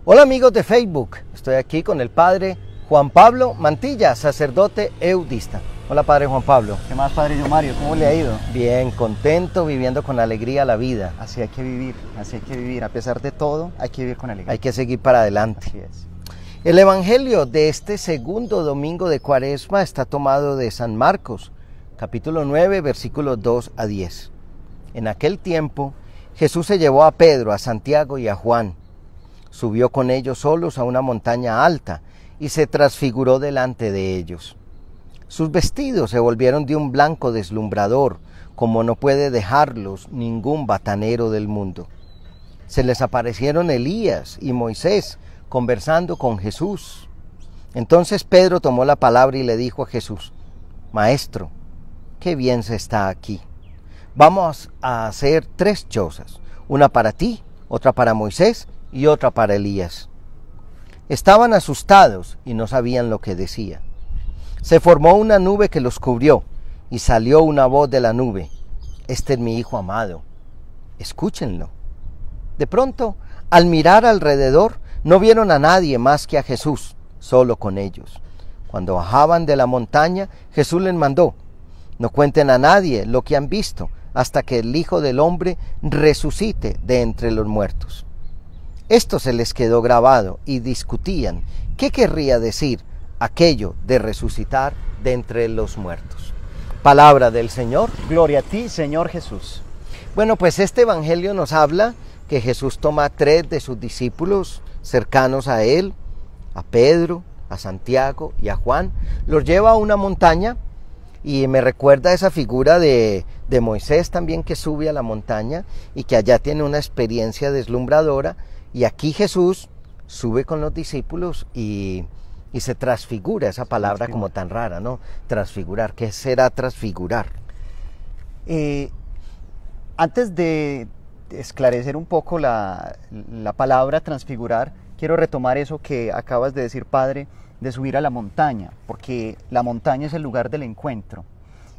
Hola amigos de Facebook, estoy aquí con el Padre Juan Pablo Mantilla, sacerdote eudista. Hola Padre Juan Pablo. ¿Qué más, Padre yo Mario? ¿Cómo le ha ido? Bien, contento, viviendo con alegría la vida. Así hay que vivir, a pesar de todo, hay que vivir con alegría. Hay que seguir para adelante. Así es. El Evangelio de este segundo domingo de Cuaresma está tomado de San Marcos, capítulo 9, versículos 2 a 10. En aquel tiempo, Jesús se llevó a Pedro, a Santiago y a Juan. Subió con ellos solos a una montaña alta y se transfiguró delante de ellos. Sus vestidos se volvieron de un blanco deslumbrador, como no puede dejarlos ningún batanero del mundo. Se les aparecieron Elías y Moisés conversando con Jesús. Entonces Pedro tomó la palabra y le dijo a Jesús: Maestro, qué bien se está aquí. Vamos a hacer 3 chozas, una para ti, otra para Moisés y otra para Elías. Estaban asustados y no sabían lo que decía. Se formó una nube que los cubrió y salió una voz de la nube: Este es mi Hijo amado, escúchenlo. De pronto, al mirar alrededor, no vieron a nadie más que a Jesús, solo con ellos. Cuando bajaban de la montaña, Jesús les mandó: No cuenten a nadie lo que han visto, hasta que el Hijo del Hombre resucite de entre los muertos. Esto se les quedó grabado y discutían qué querría decir aquello de resucitar de entre los muertos. Palabra del Señor. Gloria a ti, Señor Jesús. Bueno, pues este evangelio nos habla que Jesús toma a 3 de sus discípulos cercanos a él, a Pedro, a Santiago y a Juan, los lleva a una montaña. Y me recuerda esa figura de Moisés también, que sube a la montaña y que allá tiene una experiencia deslumbradora. Y aquí Jesús sube con los discípulos y se transfigura, esa palabra como tan rara, ¿no? Transfigurar. ¿Qué será transfigurar? Antes de esclarecer un poco la palabra transfigurar, quiero retomar eso que acabas de decir, Padre, de subir a la montaña, porque la montaña es el lugar del encuentro.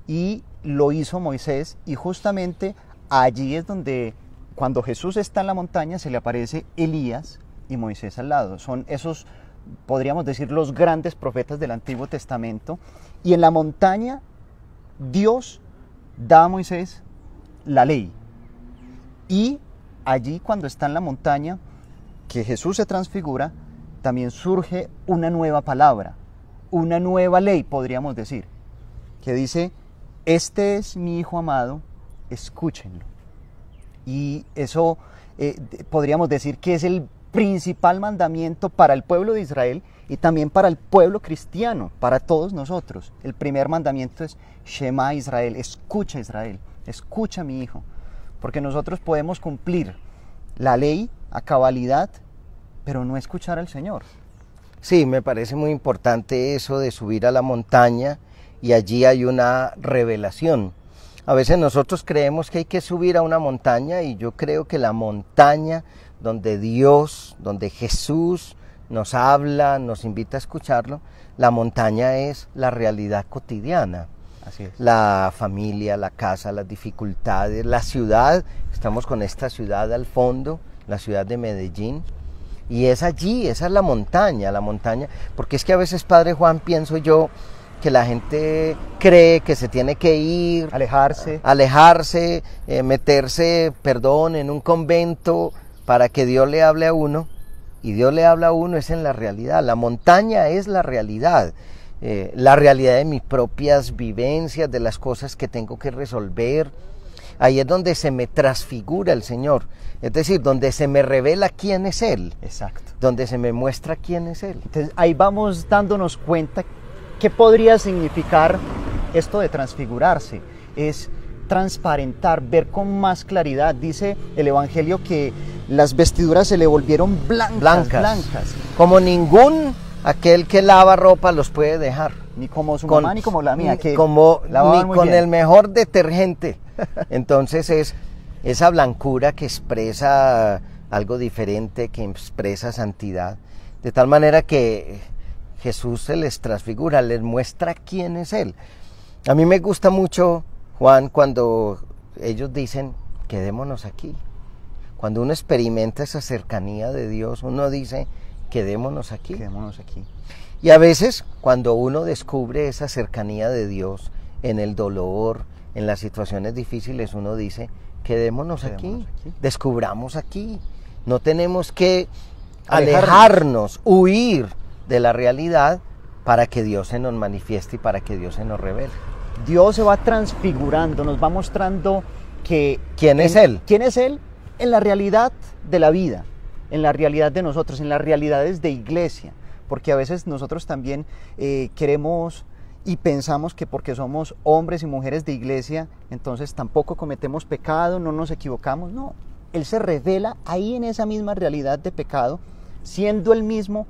Y lo hizo Moisés, y justamente allí es donde, cuando Jesús está en la montaña, se le aparece Elías y Moisés al lado. Son esos, podríamos decir, los grandes profetas del Antiguo Testamento. Y en la montaña, Dios da a Moisés la ley. Y allí, cuando está en la montaña, que Jesús se transfigura, también surge una nueva palabra, una nueva ley, podríamos decir, que dice: Este es mi Hijo amado, escúchenlo. Y eso podríamos decir que es el principal mandamiento para el pueblo de Israel y también para el pueblo cristiano, para todos nosotros. El primer mandamiento es Shema Israel, escucha Israel, escucha mi Hijo, porque nosotros podemos cumplir la ley a cabalidad, pero no escuchar al Señor. Sí, me parece muy importante eso de subir a la montaña, y allí hay una revelación. A veces nosotros creemos que hay que subir a una montaña, y yo creo que la montaña donde Dios, donde Jesús nos habla, nos invita a escucharlo, la montaña es la realidad cotidiana. Así es. La familia, la casa, las dificultades, la ciudad. Estamos con esta ciudad al fondo, la ciudad de Medellín. Y es allí, esa es la montaña, porque es que a veces, Padre Juan, pienso yo que la gente cree que se tiene que ir, alejarse, meterse, en un convento para que Dios le hable a uno, y Dios le habla a uno es en la realidad. La montaña es la realidad de mis propias vivencias, de las cosas que tengo que resolver. Ahí es donde se me transfigura el Señor, es decir, donde se me revela quién es Él. Exacto. Donde se me muestra quién es Él. Entonces ahí vamos dándonos cuenta qué podría significar esto de transfigurarse. Es transparentar, ver con más claridad. Dice el Evangelio que las vestiduras se le volvieron blancas. Como ningún aquel que lava ropa los puede dejar. Ni como su mamá, ni como la mía, que ni con bien. El mejor detergente. Entonces es esa blancura que expresa algo diferente, que expresa santidad, de tal manera que Jesús se les transfigura, les muestra quién es Él. A mí me gusta mucho, Juan, cuando ellos dicen: quedémonos aquí, Cuando uno experimenta esa cercanía de Dios, uno dice, quedémonos aquí. Quedémonos aquí. Y a veces, cuando uno descubre esa cercanía de Dios en el dolor, en las situaciones difíciles, uno dice, quedémonos aquí, descubramos aquí. No tenemos que alejarnos, huir de la realidad para que Dios se nos manifieste y para que Dios se nos revele. Dios se va transfigurando, nos va mostrando que... ¿Quién es Él? ¿Quién es Él? En la realidad de la vida, en la realidad de nosotros, en las realidades de iglesia. Porque a veces nosotros también queremos y pensamos que porque somos hombres y mujeres de iglesia, entonces tampoco cometemos pecado, no nos equivocamos. No, Él se revela ahí en esa misma realidad de pecado, siendo el mismo.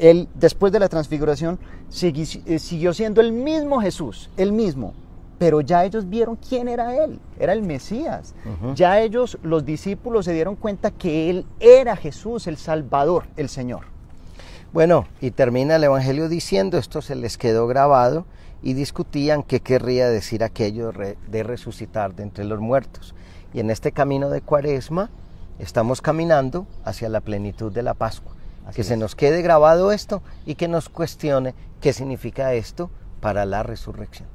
Él, después de la transfiguración, siguió siendo el mismo Jesús, el mismo, pero ya ellos vieron quién era Él, era el Mesías. Ya ellos, los discípulos, se dieron cuenta que Él era Jesús, el Salvador, el Señor. Bueno, y termina el Evangelio diciendo, esto se les quedó grabado, y discutían qué querría decir aquello de resucitar de entre los muertos. Y en este camino de Cuaresma estamos caminando hacia la plenitud de la Pascua. Que se nos quede grabado esto y que nos cuestione qué significa esto para la resurrección.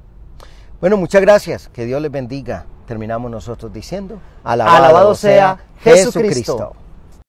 Bueno, muchas gracias, que Dios les bendiga. Terminamos nosotros diciendo, alabado sea Jesucristo.